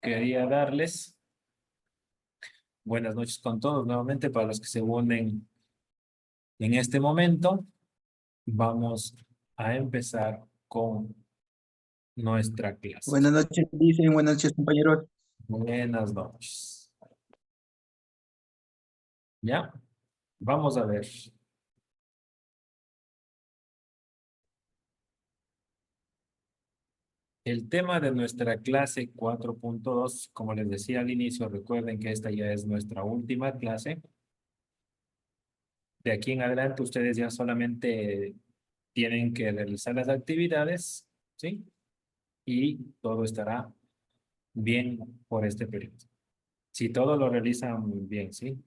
quería darles buenas noches con todos nuevamente para los que se unen en este momento. Vamos a empezar con nuestra clase. Buenas noches, dicen, buenas noches, compañeros. Buenas noches. ¿Ya? Vamos a ver. El tema de nuestra clase 4.2, como les decía al inicio, recuerden que esta ya es nuestra última clase. De aquí en adelante ustedes ya solamente tienen que realizar las actividades, ¿sí? Y todo estará bien por este periodo. Si todo lo realizan bien, ¿sí?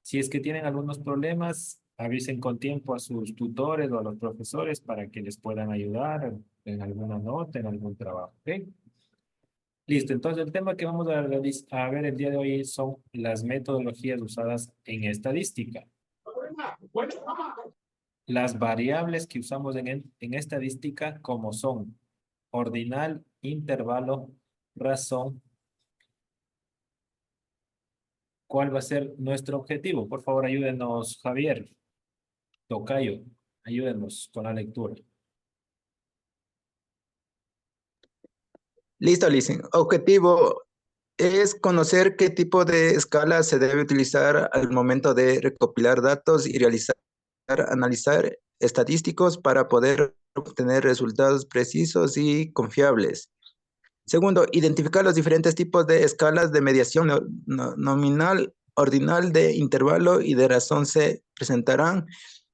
Si es que tienen algunos problemas, avisen con tiempo a sus tutores o a los profesores para que les puedan ayudar en alguna nota, en algún trabajo, ¿ok? Listo, entonces el tema que vamos a ver el día de hoy son las metodologías usadas en estadística. Las variables que usamos en estadística como son ordinal, intervalo, razón. ¿Cuál va a ser nuestro objetivo? Por favor, ayúdenos, Javier, Tocayo, ayúdenos con la lectura. Listo, dicen. Objetivo es conocer qué tipo de escala se debe utilizar al momento de recopilar datos y analizar estadísticos para poder obtener resultados precisos y confiables. Segundo, identificar los diferentes tipos de escalas de mediación nominal, ordinal, de intervalo y de razón se presentarán.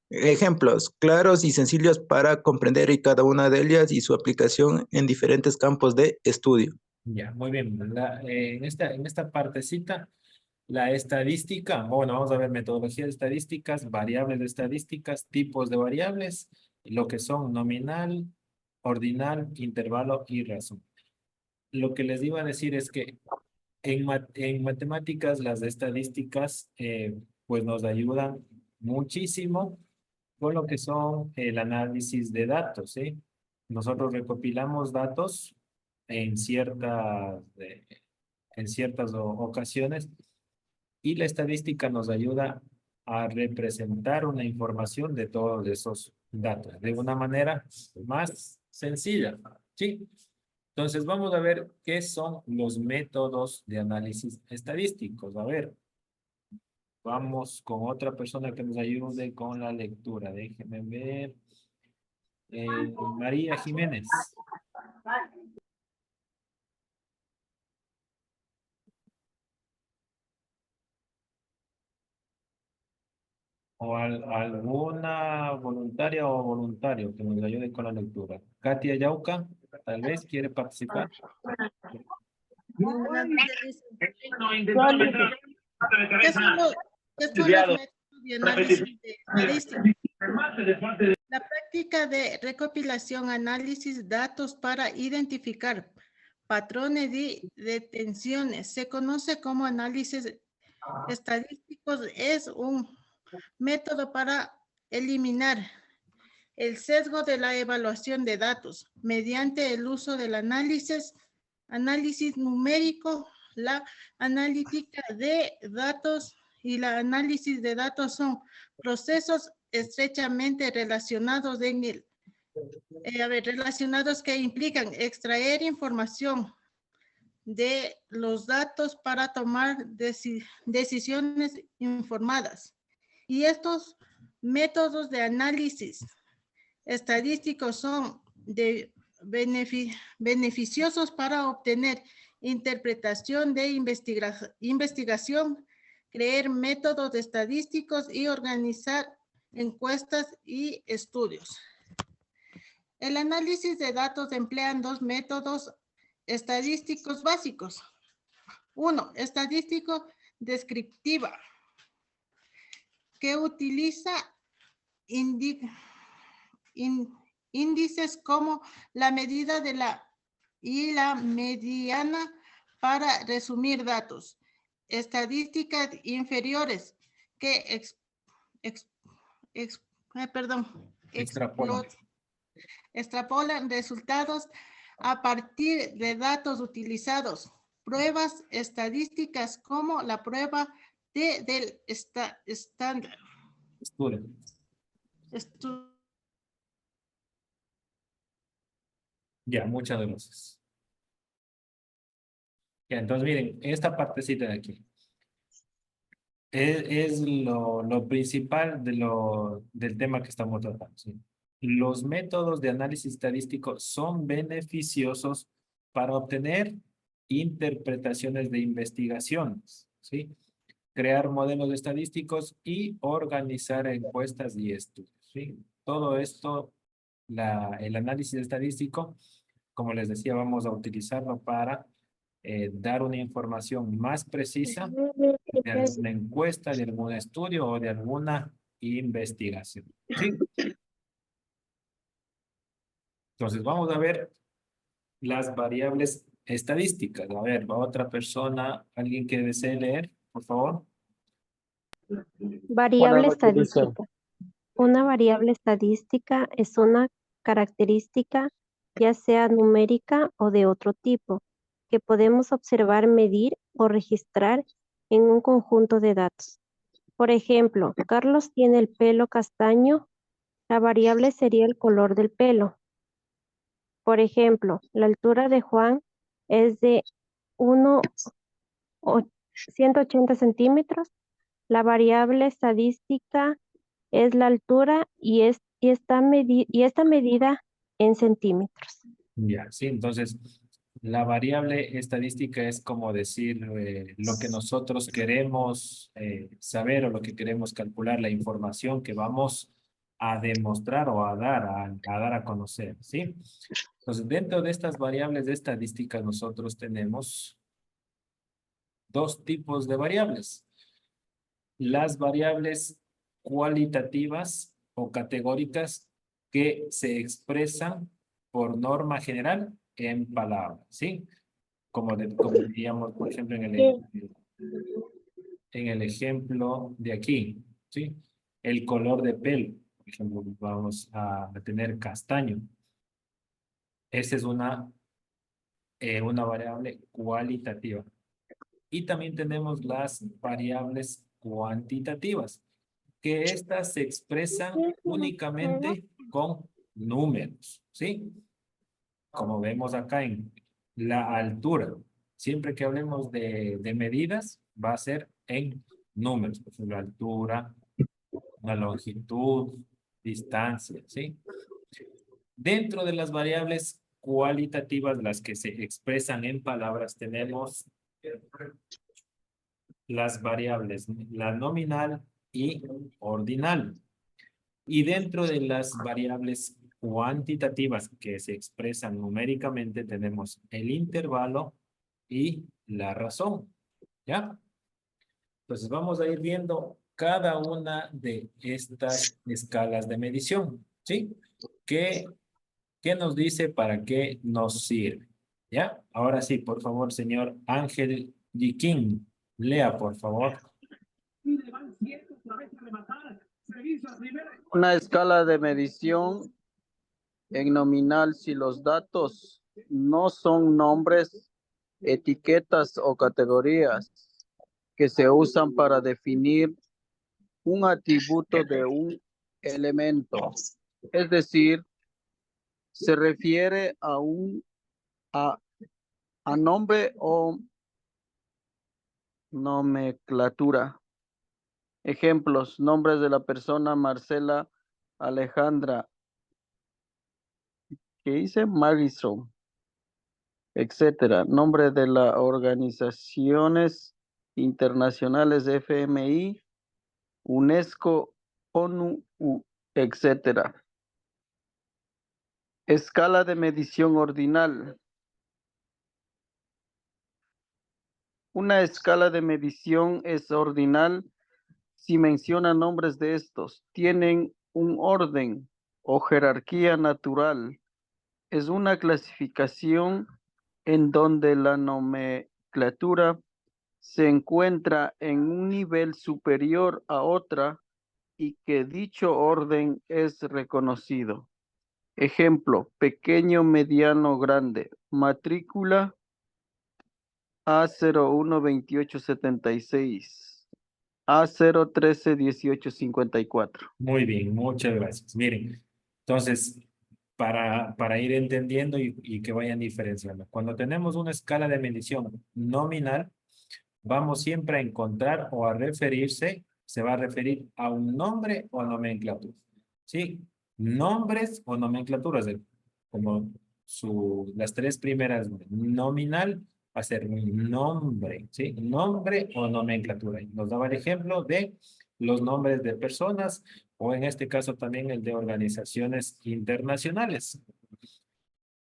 Ejemplos claros y sencillos para comprender y cada una de ellas y su aplicación en diferentes campos de estudio. Ya, muy bien. En esta partecita, la estadística, bueno, vamos a ver metodologías estadísticas, variables de estadísticas, tipos de variables, lo que son nominal, ordinal, intervalo y razón. Lo que les iba a decir es que en matemáticas, las estadísticas, pues nos ayudan muchísimo con lo que son el análisis de datos, ¿sí? Nosotros recopilamos datos en ciertas ocasiones y la estadística nos ayuda a representar una información de todos esos datos de una manera más sencilla, ¿sí? Entonces vamos a ver qué son los métodos de análisis estadísticos. A ver, vamos con otra persona que nos ayude con la lectura. Déjenme ver. María Jiménez. O alguna voluntaria o voluntario que nos ayude con la lectura. Katia Yauca, tal vez quiere participar. Buenas noches. ¿Qué son los métodos de análisis de estadística? La práctica de recopilación, análisis, datos para identificar patrones y detenciones se conoce como análisis estadísticos. Es un método para eliminar el sesgo de la evaluación de datos mediante el uso del análisis numérico, la analítica de datos y la análisis de datos son procesos estrechamente relacionados relacionados que implican extraer información de los datos para tomar decisiones informadas. Y estos métodos de análisis estadísticos son beneficiosos para obtener interpretación de investigación, crear métodos estadísticos y organizar encuestas y estudios. El análisis de datos emplean dos métodos estadísticos básicos. Uno, estadístico descriptiva, que utiliza índices como la medida de la mediana para resumir datos. Estadísticas inferiores que extrapolan resultados a partir de datos utilizados pruebas estadísticas como la prueba del estándar. Ya, muchas gracias. Ya, entonces miren, esta partecita de aquí es lo principal del tema que estamos tratando. ¿Sí? Los métodos de análisis estadístico son beneficiosos para obtener interpretaciones de investigaciones, ¿sí? Crear modelos estadísticos y organizar encuestas y estudios, ¿sí? Todo esto, el análisis estadístico, como les decía, vamos a utilizarlo para dar una información más precisa de alguna encuesta, de algún estudio o de alguna investigación. ¿Sí? Entonces vamos a ver las variables estadísticas. A ver, va otra persona, alguien que desee leer, por favor. Variable estadística. Una variable estadística es una característica, ya sea numérica o de otro tipo, que podemos observar, medir o registrar en un conjunto de datos. Por ejemplo, Carlos tiene el pelo castaño, la variable sería el color del pelo. Por ejemplo, la altura de Juan es de 180 centímetros. La variable estadística es la altura y esta medida en centímetros. Ya, sí, entonces la variable estadística es como decir lo que nosotros queremos saber o lo que queremos calcular, la información que vamos a demostrar o a dar a conocer, ¿sí? Entonces, dentro de estas variables de estadística nosotros tenemos dos tipos de variables. Las variables cualitativas o categóricas que se expresan por norma general en palabras, ¿sí? Como diríamos, por ejemplo, en el ejemplo de aquí, ¿sí? El color de pelo, por ejemplo, vamos a tener castaño. Esa es una variable cualitativa. Y también tenemos las variables cuantitativas, que estas se expresan únicamente con números, ¿sí? Como vemos acá en la altura. Siempre que hablemos de medidas, va a ser en números. Por ejemplo, altura, la longitud, distancia, ¿sí? Dentro de las variables cualitativas, las que se expresan en palabras, tenemos las variables, la nominal y ordinal. Y dentro de las variables cuantitativas que se expresan numéricamente, tenemos el intervalo y la razón. ¿Ya? Entonces vamos a ir viendo cada una de estas escalas de medición. ¿Sí? ¿Qué nos dice para qué nos sirve? ¿Ya? Ahora sí, por favor, señor Ángel Yiquín, lea, por favor. Una escala de medición en nominal si los datos no son nombres, etiquetas o categorías que se usan para definir un atributo de un elemento. Es decir, se refiere a nombre o nomenclatura. Ejemplos: nombres de la persona Marcela Alejandra, ¿qué dice? Magistro, etcétera. Nombre de las organizaciones internacionales FMI, UNESCO, ONU, etcétera. Escala de medición ordinal. Una escala de medición es ordinal si menciona nombres de estos. Tienen un orden o jerarquía natural. Es una clasificación en donde la nomenclatura se encuentra en un nivel superior a otra y que dicho orden es reconocido. Ejemplo: pequeño, mediano, grande. Matrícula, A012876. A0131854. Muy bien, muchas gracias. Miren, entonces, para ir entendiendo y que vayan diferenciando. Cuando tenemos una escala de medición nominal, vamos siempre a encontrar o a referirse, se va a referir a un nombre o nomenclatura. ¿Sí? Nombres o nomenclaturas, como las tres primeras, nominal, va a ser un nombre, ¿sí? Nombre o nomenclatura. Y nos daba el ejemplo de los nombres de personas o en este caso también el de organizaciones internacionales.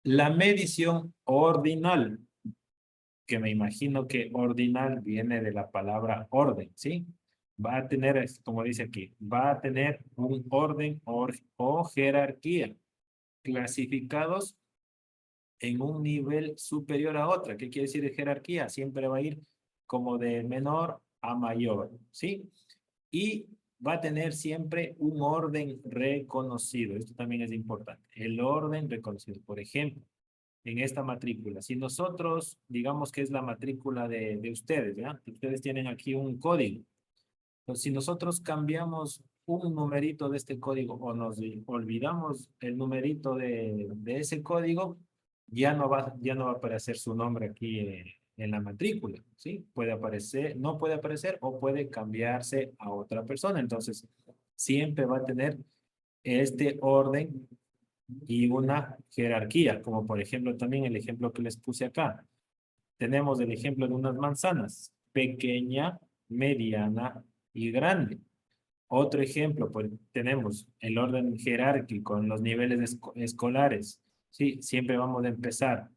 La medición ordinal, que me imagino que ordinal viene de la palabra orden, ¿sí? Va a tener, como dice aquí, va a tener un orden o jerarquía clasificados en un nivel superior a otra. ¿Qué quiere decir de jerarquía? Siempre va a ir como de menor a mayor, ¿sí? Y va a tener siempre un orden reconocido. Esto también es importante. El orden reconocido. Por ejemplo, en esta matrícula, si nosotros, digamos que es la matrícula de ustedes, ¿ya? Ustedes tienen aquí un código. Entonces, si nosotros cambiamos un numerito de este código o nos olvidamos el numerito de ese código, ya no va a aparecer su nombre aquí en la matrícula, ¿sí? Puede aparecer, no puede aparecer o puede cambiarse a otra persona. Entonces, siempre va a tener este orden y una jerarquía, como por ejemplo también el ejemplo que les puse acá. Tenemos el ejemplo de unas manzanas, pequeña, mediana y grande. Otro ejemplo, pues tenemos el orden jerárquico en los niveles escolares. Sí, siempre vamos a empezar.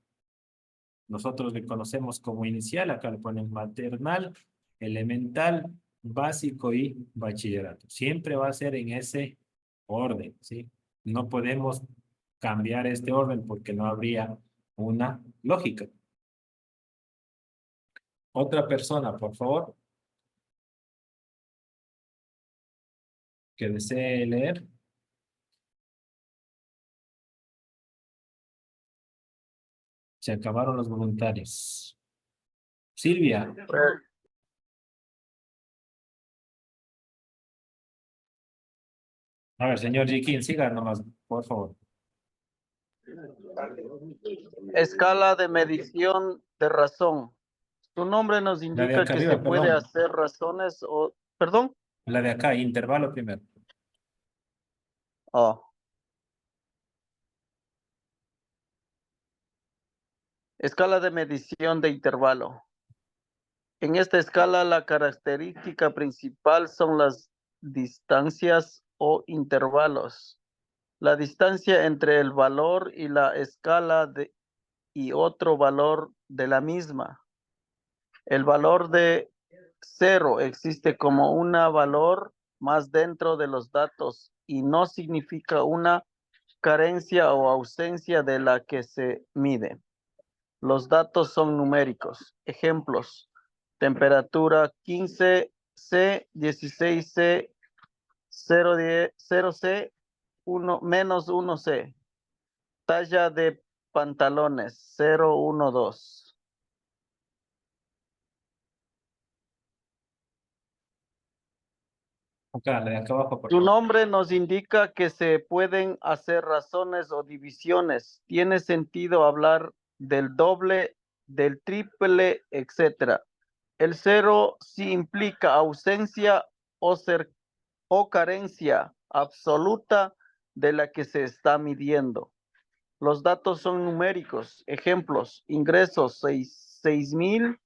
Nosotros le conocemos como inicial, acá le ponen maternal, elemental, básico y bachillerato. Siempre va a ser en ese orden, ¿sí? No podemos cambiar este orden porque no habría una lógica. Otra persona, por favor, que desee leer. Se acabaron los voluntarios. Silvia. A ver, señor Jiquín, siga nomás, por favor. Escala de medición de razón. Su nombre nos La de indica acá que arriba, se puede perdón. hacer razones o... ¿Perdón? La de acá, intervalo primero. Oh. Escala de medición de intervalo. En esta escala, la característica principal son las distancias o intervalos. La distancia entre el valor y la escala y otro valor de la misma. El valor de 0 existe como un valor más dentro de los datos y no significa una carencia o ausencia de la que se mide. Los datos son numéricos. Ejemplos: temperatura 15C, 16C, 0C, 1, menos 1C. Talla de pantalones 012. Acá, la de acá abajo, por Su favor. nombre nos indica que se pueden hacer razones o divisiones. Tiene sentido hablar del doble, del triple, etc. El 0 sí implica ausencia o carencia absoluta de la que se está midiendo. Los datos son numéricos. Ejemplos: ingresos 6,000,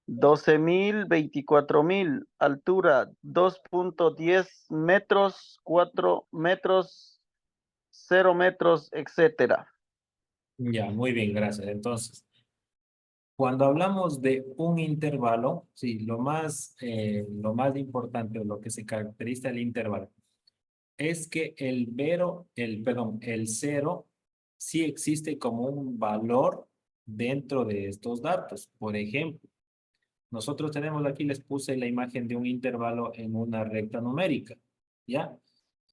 12,000, 24,000. Altura 2.10 metros, 4 metros, 0 metros, etcétera. Ya, muy bien, gracias. Entonces, cuando hablamos de un intervalo, sí, lo más importante o lo que se caracteriza del intervalo es que el cero sí existe como un valor dentro de estos datos. Por ejemplo, nosotros tenemos aquí, les puse la imagen de un intervalo en una recta numérica, ¿ya?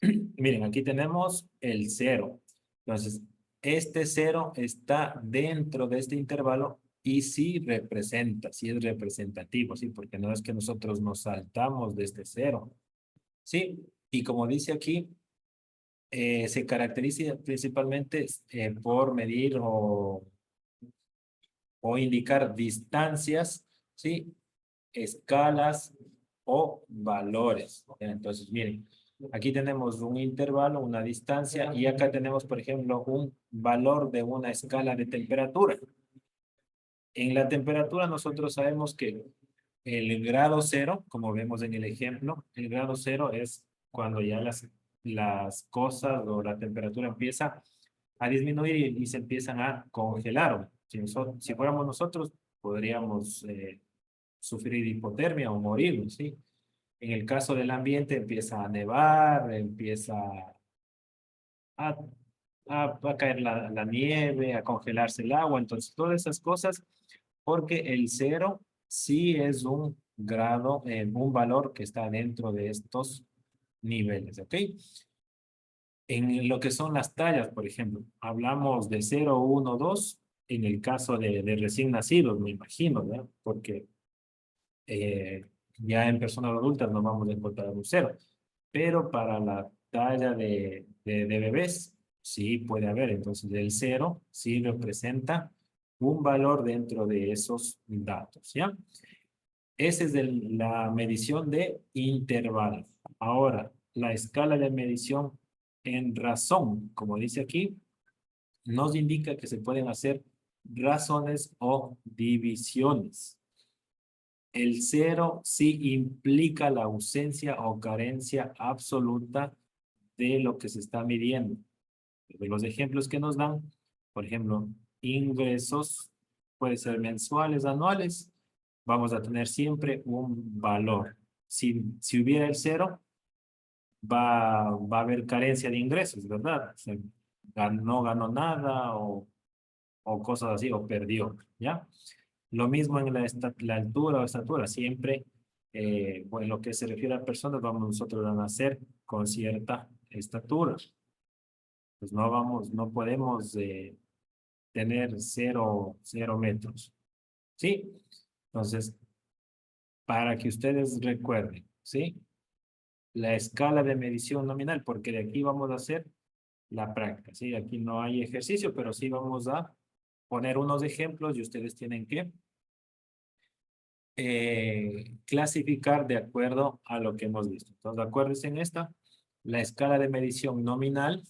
Miren, aquí tenemos el 0. Entonces, este 0 está dentro de este intervalo y sí representa, sí es representativo, sí, porque no es que nosotros nos saltamos desde cero, sí, y como dice aquí, se caracteriza principalmente por medir o indicar distancias, sí, escalas o valores. Entonces, miren, aquí tenemos un intervalo, una distancia, y acá tenemos, por ejemplo, un valor de una escala de temperatura. En la temperatura nosotros sabemos que el grado cero, como vemos en el ejemplo, el grado cero es cuando ya las cosas o la temperatura empieza a disminuir y se empiezan a congelar. Si fuéramos nosotros, podríamos sufrir hipotermia o morir, ¿sí? En el caso del ambiente empieza a nevar, empieza a, a caer la nieve, a congelarse el agua, entonces todas esas cosas, porque el cero sí es un grado, un valor que está dentro de estos niveles, ¿ok? En lo que son las tallas, por ejemplo, hablamos de 0, 1, 2, en el caso de recién nacidos, me imagino, ¿verdad? Porque ya en personas adultas no vamos a encontrar un cero, pero para la talla de bebés sí puede haber. Entonces el cero sí representa un valor dentro de esos datos, ¿ya? Esa es la medición de intervalo. Ahora, la escala de medición en razón, como dice aquí, nos indica que se pueden hacer razones o divisiones. El cero sí implica la ausencia o carencia absoluta de lo que se está midiendo. De los ejemplos que nos dan, por ejemplo, ingresos, puede ser mensuales, anuales, vamos a tener siempre un valor. Si hubiera el cero, va a haber carencia de ingresos, ¿verdad? O sea, no ganó nada o cosas así, o perdió, ¿ya? Lo mismo en la altura o estatura, siempre, bueno, en lo que se refiere a personas, vamos nosotros a nacer con cierta estatura. Pues no podemos tener cero metros, ¿sí? Entonces, para que ustedes recuerden, ¿sí? La escala de medición nominal, porque de aquí vamos a hacer la práctica, ¿sí? Aquí no hay ejercicio, pero sí vamos a poner unos ejemplos y ustedes tienen que clasificar de acuerdo a lo que hemos visto. Entonces, acuérdense en esta, la escala de medición nominal,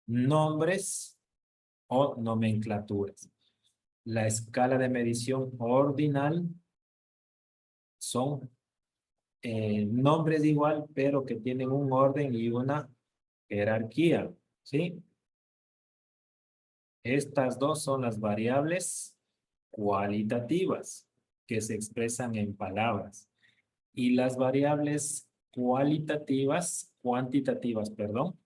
nombres o nomenclaturas. La escala de medición ordinal son nombres igual, pero que tienen un orden y una jerarquía, ¿sí? Estas dos son las variables cualitativas que se expresan en palabras. Y las variables cuantitativas, perdón,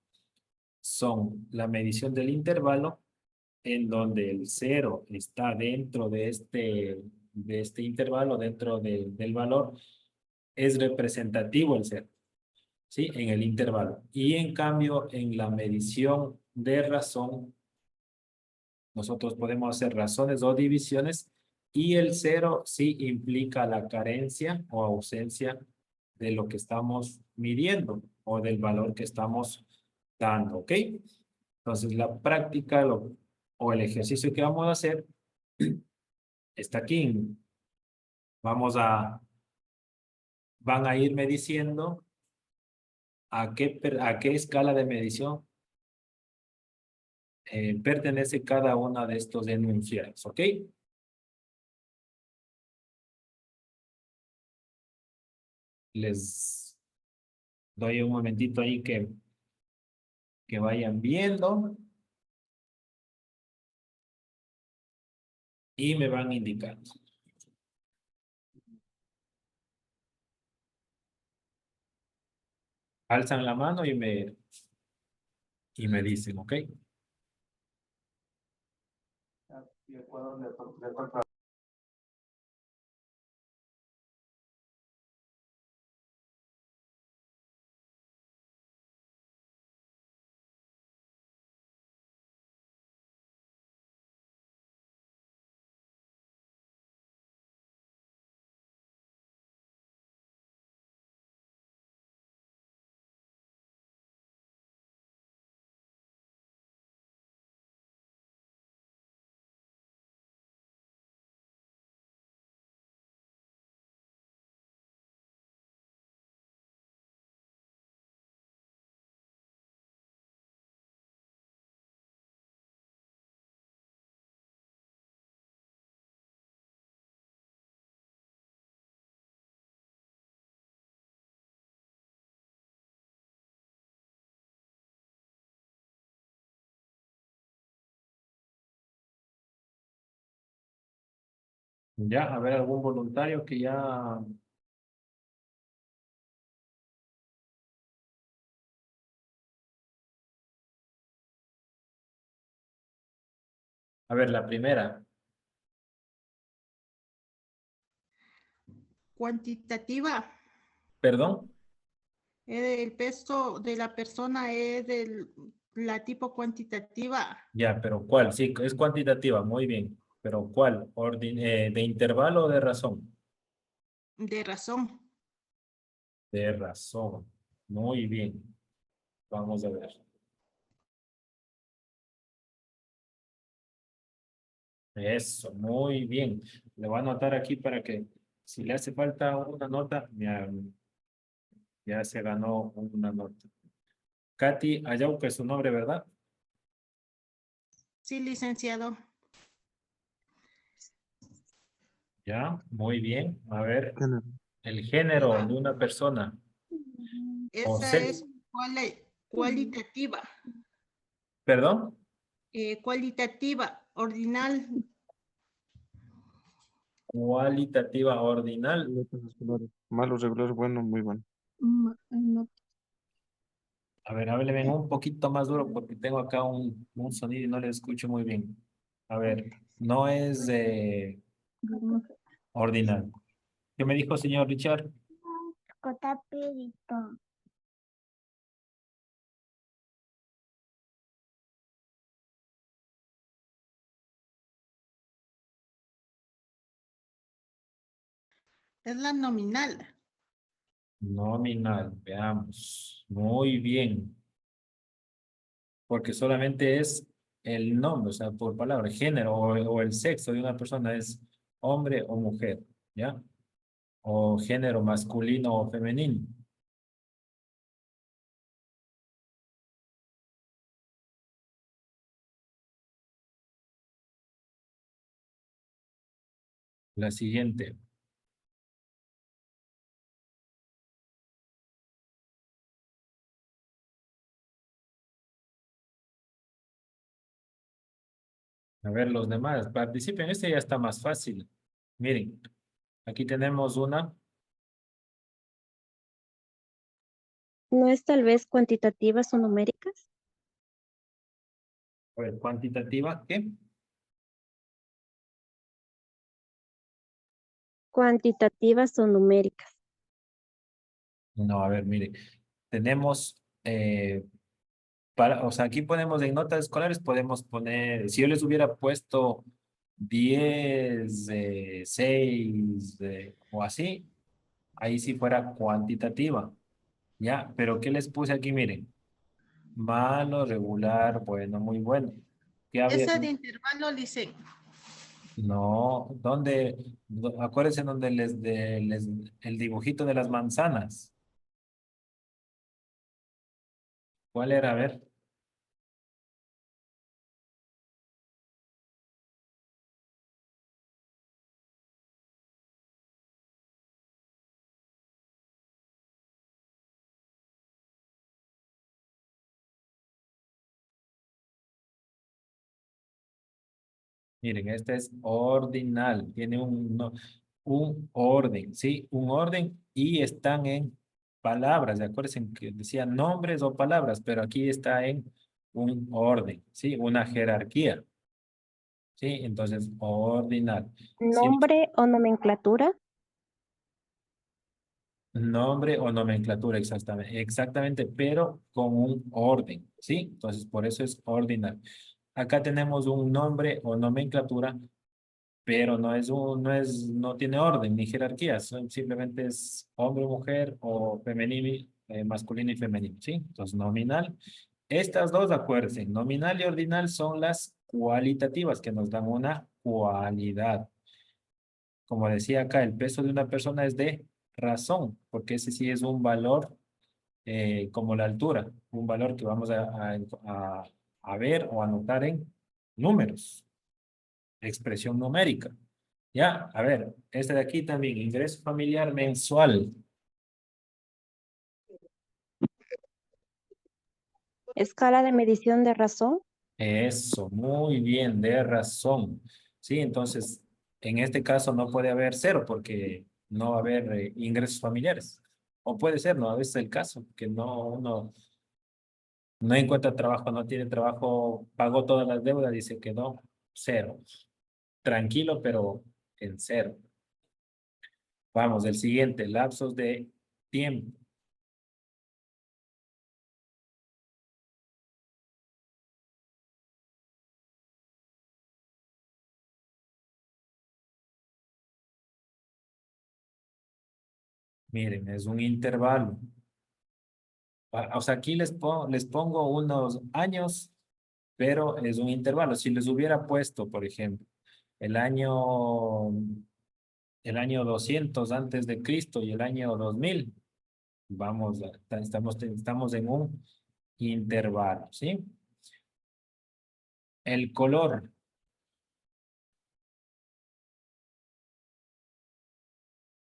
son la medición del intervalo, en donde el cero está dentro de este intervalo, dentro del valor, es representativo el cero, ¿sí? En el intervalo. Y en cambio, en la medición de razón, nosotros podemos hacer razones o divisiones y el cero sí implica la carencia o ausencia de lo que estamos midiendo o del valor que estamos dando, ¿ok? Entonces la práctica o el ejercicio que vamos a hacer está aquí. Van a irme diciendo a qué escala de medición pertenece cada una de estos enunciados, ¿ok? Les doy un momentito ahí que vayan viendo y me van indicando. Alzan la mano y me dicen, ¿ok? Ya, a ver, algún voluntario que ya... A ver, la primera. Cuantitativa. Perdón. El peso de la persona es la tipo cuantitativa Ya, pero ¿cuál? Sí, es cuantitativa, muy bien. Pero ¿cuál? ¿De intervalo o de razón? de razón. De razón. Muy bien. Vamos a ver. Eso, muy bien. Le voy a anotar aquí para que si le hace falta una nota, ya se ganó una nota. Katy Ayauca es su nombre, ¿verdad? Sí, licenciado. Ya, muy bien. A ver, Género. el género de una persona o Esa sexo. es cualitativa. ¿Perdón? Cualitativa, ordinal. Cualitativa ordinal. Letras escolares. Malo, regular, bueno, muy bueno. No. A ver, hábleme un poquito más duro porque tengo acá un sonido y no le escucho muy bien. A ver, no es ordinal. ¿Qué me dijo, señor Richard? Es la nominal. Nominal, veamos. Muy bien. Porque solamente es el nombre, o sea, por palabra, género o el sexo de una persona es hombre o mujer, ¿ya? O género masculino o femenino. La siguiente. A ver, los demás, participen. Este ya está más fácil. Miren, aquí tenemos una. ¿No es tal vez cuantitativas o numéricas? A ver, cuantitativa, ¿qué? Cuantitativas o numéricas. No, a ver, mire. Tenemos, o sea, aquí ponemos en notas escolares, podemos poner, si yo les hubiera puesto 10 6 o así, ahí sí fuera cuantitativa, ¿ya? Pero ¿qué les puse aquí? Miren, malo, regular, bueno, muy bueno. ¿Qué habría? Esa de intervalo, dice. No, ¿dónde? Acuérdense donde el dibujito de las manzanas. ¿Cuál era? A ver. Miren, este es ordinal, tiene un orden, ¿sí? Un orden y están en palabras, ¿de acuerdo? Que decía nombres o palabras, pero aquí está en un orden, ¿sí? Una jerarquía, ¿sí? Entonces, ordinal. Sí, Nombre o nomenclatura. nombre o nomenclatura, exactamente, pero con un orden, ¿sí? Entonces, por eso es ordinal. Acá tenemos un nombre o nomenclatura pero no tiene orden ni jerarquía, simplemente es hombre, mujer o femenino, masculino y femenino, ¿sí? Entonces, nominal. Estas dos, acuérdense, nominal y ordinal son las cualitativas que nos dan una cualidad. Como decía acá, el peso de una persona es de razón, porque ese sí es un valor como la altura, un valor que vamos a ver o anotar en números, expresión numérica. Ya, a ver, este de aquí también, ingreso familiar mensual. Escala de medición de razón. Eso, muy bien, de razón. Sí, entonces, En este caso no puede haber cero porque no va a haber ingresos familiares. O puede ser, ¿no? A veces es el caso, que no encuentra trabajo, no tiene trabajo, pagó todas las deudas y se quedó cero. Tranquilo, pero en cero. Vamos, el siguiente, lapsos de tiempo. Miren, es un intervalo. O sea, aquí les pongo unos años, pero es un intervalo. Si les hubiera puesto, por ejemplo, el año, el año 200 antes de Cristo y el año 2000, vamos, estamos en un intervalo, ¿sí? El color.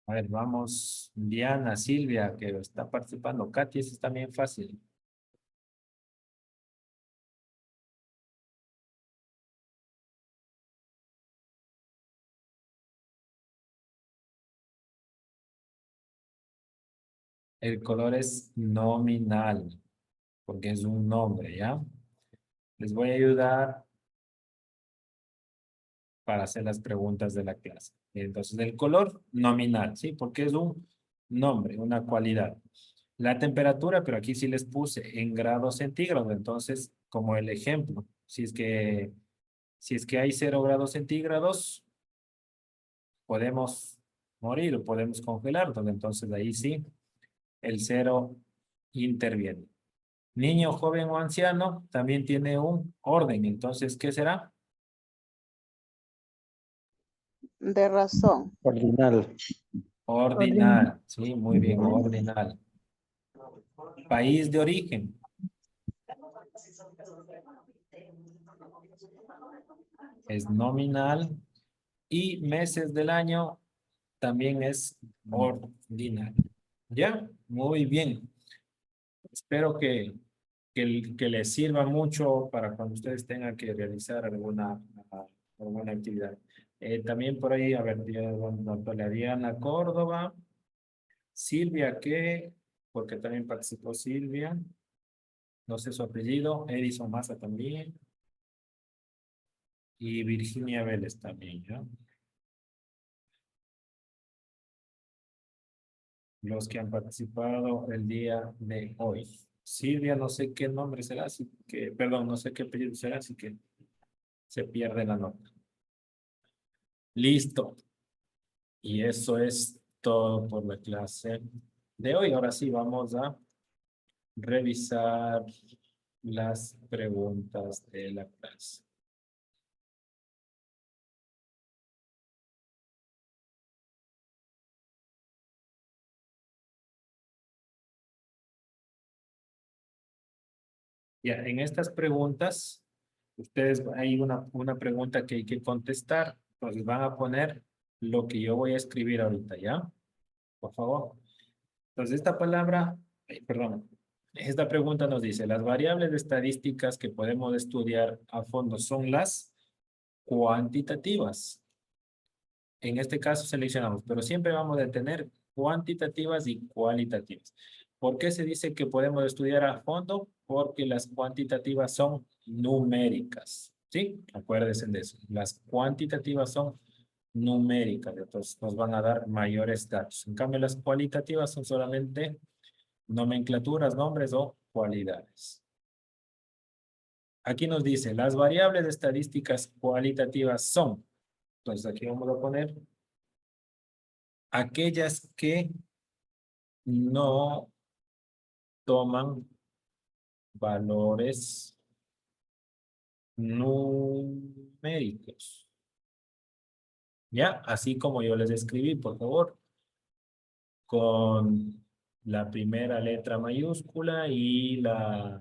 A ver, vamos, Diana, Silvia, que está participando. Katy, ese es también fácil. El color es nominal, porque es un nombre, ¿ya? Les voy a ayudar para hacer las preguntas de la clase. Entonces, el color nominal, ¿sí? Porque es un nombre, una cualidad. La temperatura, pero aquí sí les puse en grados centígrados. Entonces, como el ejemplo, si es que hay 0 grados centígrados, podemos morir o podemos congelarnos. Entonces, ahí sí, el 0 interviene. Niño, joven o anciano también tiene un orden. Entonces, ¿qué será? De razón. Ordinal. Ordinal. Sí, muy bien, ordinal. País de origen. Es nominal. Y meses del año también es ordinal. ¿Ya? Muy bien. Espero que les sirva mucho para cuando ustedes tengan que realizar alguna actividad. También por ahí, a ver, doctora Diana Córdoba, Silvia, ¿qué? Porque también participó Silvia. No sé su apellido. Edison Maza también. Y Virginia Vélez también, ¿ya? Los que han participado el día de hoy. Silvia, no sé qué nombre será, así que, perdón, no sé qué apellido será, así que se pierde la nota. Listo. Y eso es todo por la clase de hoy. Ahora sí, vamos a revisar las preguntas de la clase. Ya, en estas preguntas, ustedes, hay una pregunta que hay que contestar. Entonces van a poner lo que yo voy a escribir ahorita, ¿ya? Por favor. Entonces esta palabra, perdón, esta pregunta nos dice, las variables estadísticas que podemos estudiar a fondo son las cuantitativas. En este caso seleccionamos, pero siempre vamos a tener cuantitativas y cualitativas. ¿Por qué se dice que podemos estudiar a fondo? Porque las cuantitativas son numéricas, ¿sí? Acuérdense de eso. Las cuantitativas son numéricas, entonces nos van a dar mayores datos. En cambio, las cualitativas son solamente nomenclaturas, nombres o cualidades. Aquí nos dice, las variables estadísticas cualitativas son, entonces aquí vamos a poner aquellas que no toman valores numéricos. ¿Ya? Así como yo les escribí, por favor, con la primera letra mayúscula y la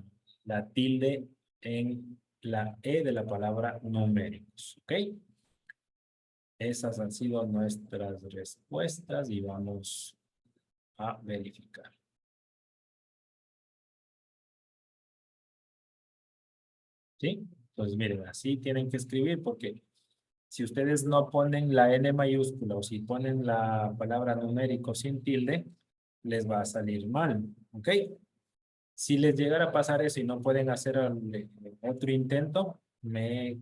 tilde en la E de la palabra numéricos. ¿Ok? Esas han sido nuestras respuestas y vamos a verificar. ¿Sí? Entonces, miren, así tienen que escribir porque Si ustedes no ponen la N mayúscula o si ponen la palabra numérico sin tilde, les va a salir mal, ¿ok? Si les llegara a pasar eso y no pueden hacer otro intento, me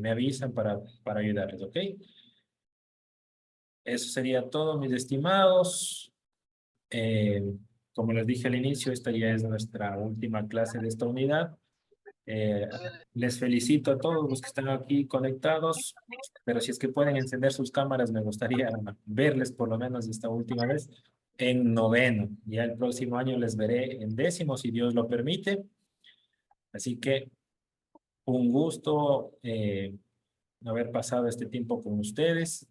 avisan para ayudarles, ¿ok? Eso sería todo, mis estimados. Como les dije al inicio, esta ya es nuestra última clase de esta unidad. Les felicito a todos los que están aquí conectados, pero si es que pueden encender sus cámaras, me gustaría verles por lo menos esta última vez en noveno. Ya el próximo año les veré en décimo, si Dios lo permite. Así que un gusto haber pasado este tiempo con ustedes.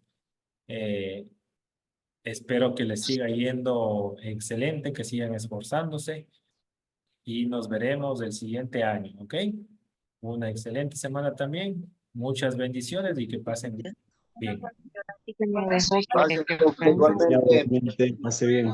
Espero que les siga yendo excelente, que sigan esforzándose y nos veremos el siguiente año, ¿ok? Una excelente semana también. Muchas bendiciones y que pasen bien. Gracias, profe. Igualmente. Hace bien.